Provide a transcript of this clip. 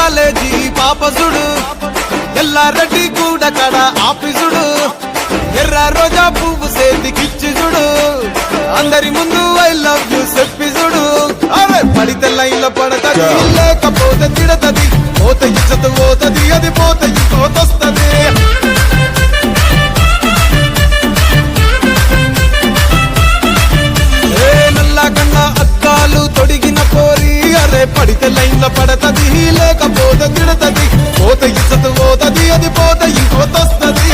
college పాపసుడు Yellareddy కూడా కడ ఆఫీసుడు ఎర్ర రోజా పువ్వు సేతికిచ్చి చూడు అందరి ముందు ఐ లవ్ యూ చెప్పి చూడు అరే పడితే లైన్లో పడతది లేకపోతే తిడతది పోత ఇచ్చత పోతది అది పోత ఇంకోతొస్తది నల్లగన్న అద్దాలు తొడిగిన పోరి అరే పడితే లైన్లో పడతది లేకపోతే తిడతది పోత ఇచ్చత పోతది అది పోత ఇంకోతొస్తది